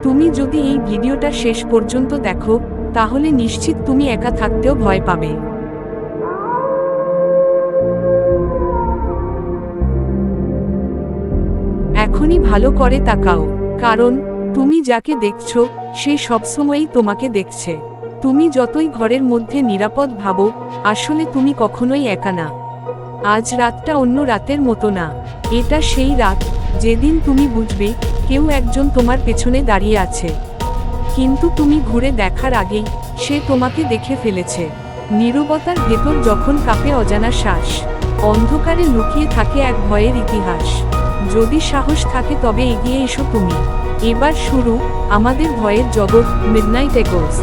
তুমি যদি এই ভিডিওটা শেষ পর্যন্ত দেখো তাহলে নিশ্চিত তুমি একা থাকতেও ভয় পাবে। এখনই ভালো করে তাকাও, কারণ তুমি যাকে দেখছো সে সবসময়ই তোমাকে দেখছে। তুমি যতই ঘরের মধ্যে নিরাপদ ভাবো, আসলে তুমি কখনোই একা না। আজ রাতটা অন্য রাতের মতো না। এটা সেই রাত যেদিন তুমি বুঝবে কেউ একজন তোমার পেছনে দাঁড়িয়ে আছে, কিন্তু তুমি ঘুরে দেখার আগেই সে তোমাকে দেখে ফেলেছে। নীরবতার ভেতর যখন কাঁপে অজানা শ্বাস, অন্ধকারে লুকিয়ে থাকে এক ভয়ের ইতিহাস। যদি সাহস থাকে তবে এগিয়ে এসো তুমি। এবার শুরু আমাদের ভয়ের জগৎ, মিডনাইট একোস।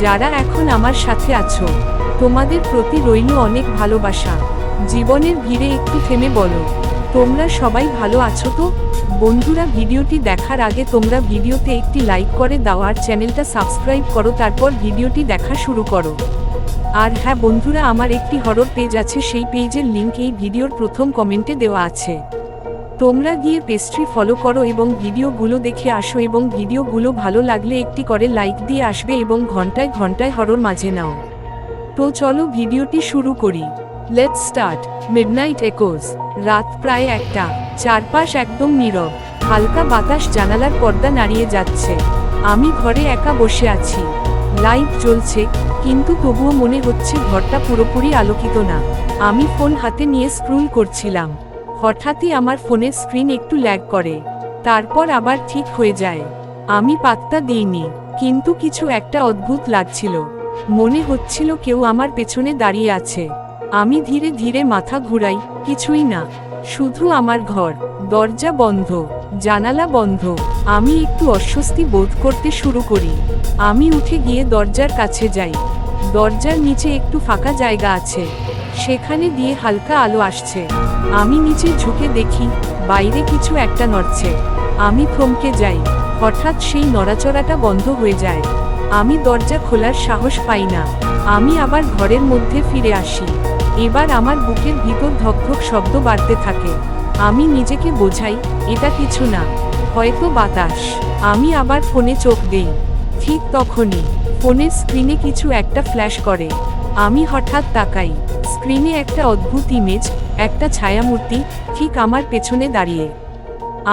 যারা এখন আমার সাথে আছো, তোমাদের প্রতি রইল অনেক ভালোবাসা। জীবনের ভিড়ে একটু থেমে বলো, তোমরা সবাই ভালো আছো তো? বন্ধুরা, ভিডিওটি দেখার আগে তোমরা ভিডিওতে একটি লাইক করে দাও আর চ্যানেলটা সাবস্ক্রাইব করো, তারপর ভিডিওটি দেখা শুরু করো। আর হ্যাঁ বন্ধুরা, আমার একটি হরর পেজ আছে, সেই পেজের লিংক এই ভিডিওর প্রথম কমেন্টে দেওয়া আছে। তোমরা গিয়ে পেজটি ফলো করো এবং ভিডিওগুলো দেখে আসো, এবং ভিডিওগুলো ভালো লাগলে একটি করে লাইক দিয়ে আসবে এবং ঘন্টায় ঘন্টায় হরর মাঝে নাও। তো চলো ভিডিওটি শুরু করি। Let's start. মিডনাইট একোস। রাত প্রায় 1টা, চারপাশ একদম নীরব। হালকা বাতাস জানালার পর্দা নাড়িয়ে যাচ্ছে। আমি ঘরে একা বসে আছি। লাইট জ্বলছে, কিন্তু তবুও মনে হচ্ছে ঘরটা পুরোপুরি আলোকিত না। আমি ফোন হাতে নিয়ে স্ক্রল করছিলাম। হঠাৎই আমার ফোনের স্ক্রিন একটু ল্যাগ করে, তারপর আবার ঠিক হয়ে যায়। আমি পাত্তা দিইনি, কিন্তু কিছু একটা অদ্ভুত লাগছিল। মনে হচ্ছিল কেউ আমার পেছনে দাঁড়িয়ে আছে। আমি ধীরে ধীরে মাথা ঘুরাই, কিছুই না, শুধু আমার ঘর। দরজা বন্ধ, জানালা বন্ধ। আমি একটু অস্বস্তি বোধ করতে শুরু করি। আমি উঠে গিয়ে দরজার কাছে যাই। দরজার নিচে একটু ফাঁকা জায়গা আছে, সেখানে দিয়ে হালকা আলো আসছে। আমি নিচে ঝুঁকে দেখি বাইরে কিছু একটা নড়ছে। আমি থমকে যাই। হঠাৎ সেই নড়াচড়াটা বন্ধ হয়ে যায়। আমি দরজা খোলার সাহস পাই না। আমি আবার ঘরের মধ্যে ফিরে আসি। এবার আমার বুকের ভিতর ধকধক শব্দ বাড়তে থাকে। আমি নিজেকে বোঝাই এটা কিছু না, হয়তো বাতাস। আমি আবার ফোনে চোখ দেই। ঠিক তখনই ফোনের স্ক্রিনে কিছু একটা ফ্ল্যাশ করে। আমি হঠাৎ তাকাই। স্ক্রিনে একটা অদ্ভুত ইমেজ, একটা ছায়ামূর্তি ঠিক আমার পেছনে দাঁড়িয়ে।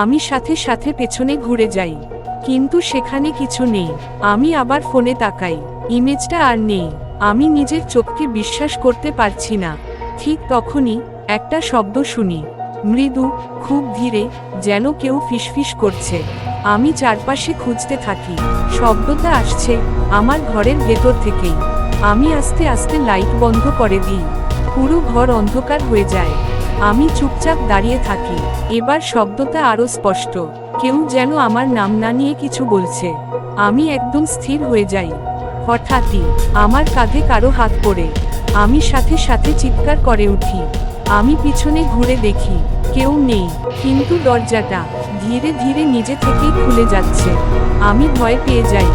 আমি সাথে সাথে পেছনে ঘুরে যাই, কিন্তু সেখানে কিছু নেই। আমি আবার ফোনে তাকাই, ইমেজটা আর নেই। আমি নিজের চোখকে বিশ্বাস করতে পারছি না। ঠিক তখনই একটা শব্দ শুনি, মৃদু, খুব ধীরে, যেন কেউ ফিসফিস করছে। আমি চারপাশে খুঁজতে থাকি। শব্দটা আসছে আমার ঘরের ভেতর থেকেই। আমি আস্তে আস্তে লাইট বন্ধ করে দিই। পুরো ঘর অন্ধকার হয়ে যায়। আমি চুপচাপ দাঁড়িয়ে থাকি। এবার শব্দটা আরো স্পষ্ট, কেউ যেন আমার নাম না নিয়ে কিছু বলছে। আমি একদম স্থির হয়ে যাই। হঠাৎই আমার কাঁধে কারো হাত পড়ে। আমি সাথে সাথে চিৎকার করে উঠি। আমি পিছনে ঘুরে দেখি কেউ নেই, কিন্তু দরজাটা ধীরে ধীরে নিজে থেকেই খুলে যাচ্ছে। আমি ভয় পেয়ে যাই।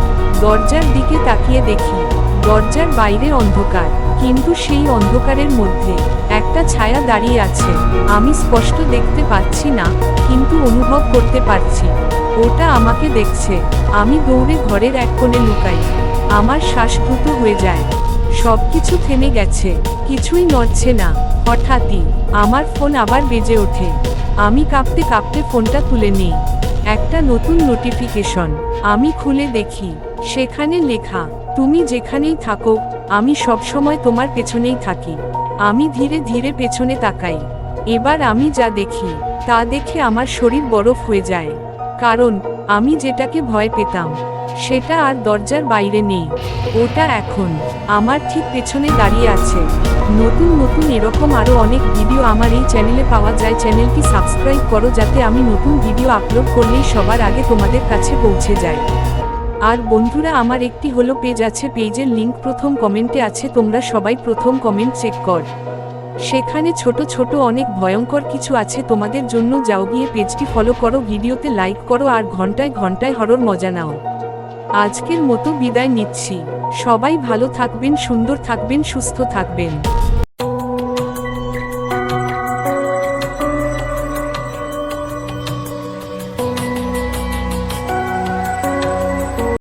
দরজার দিকে তাকিয়ে দেখি দরজার বাইরে অন্ধকার, কিন্তু সেই অন্ধকারের মধ্যে একটা ছায়া দাঁড়িয়ে আছে। আমি স্পষ্ট দেখতে পাচ্ছি না, কিন্তু অনুভব করতে পারছি ওটা আমাকে দেখছে। আমি দৌড়ে ঘরের এক কোণে লুকাই। আমার শ্বাস দ্রুত হয়ে যায়। সবকিছু থেমে গেছে, কিছুই নড়ছে না। হঠাৎই আমার ফোন আবার বেজে ওঠে। আমি কাঁপতে কাঁপতে ফোনটা তুলে নিই। একটা নতুন নোটিফিকেশন। আমি খুলে দেখি, সেখানে লেখা, তুমি যেখানেই থাকো আমি সবসময় তোমার পেছনেই থাকি। আমি ধীরে ধীরে পেছনে তাকাই। এবার আমি যা দেখি তা দেখে আমার শরীর বরফ হয়ে যায়। কারণ আমি যেটাকে ভয় পেতাম সেটা আর দরজার বাইরে নেই। ওটা এখন আমার ঠিক পেছনে দাঁড়িয়ে আছে। নতুন নতুন এরকম আরও অনেক ভিডিও আমার এই চ্যানেলে পাওয়া যায়। চ্যানেলটি সাবস্ক্রাইব করো যাতে আমি নতুন ভিডিও আপলোড করলেই সবার আগে তোমাদের কাছে পৌঁছে যায়। আর বন্ধুরা, আমার একটি হলো পেজ আছে, পেজের লিংক প্রথম কমেন্টে আছে। তোমরা সবাই প্রথম কমেন্ট চেক কর, সেখানে ছোট ছোট অনেক ভয়ঙ্কর কিছু আছে তোমাদের জন্য। যাও গিয়ে পেজটি ফলো করো, ভিডিওতে লাইক করো আর ঘন্টায় ঘন্টায় হরর মজা নাও। আজকের মতো বিদায় নিচ্ছি। সবাই ভালো থাকবেন, সুন্দর থাকবেন, সুস্থ থাকবেন।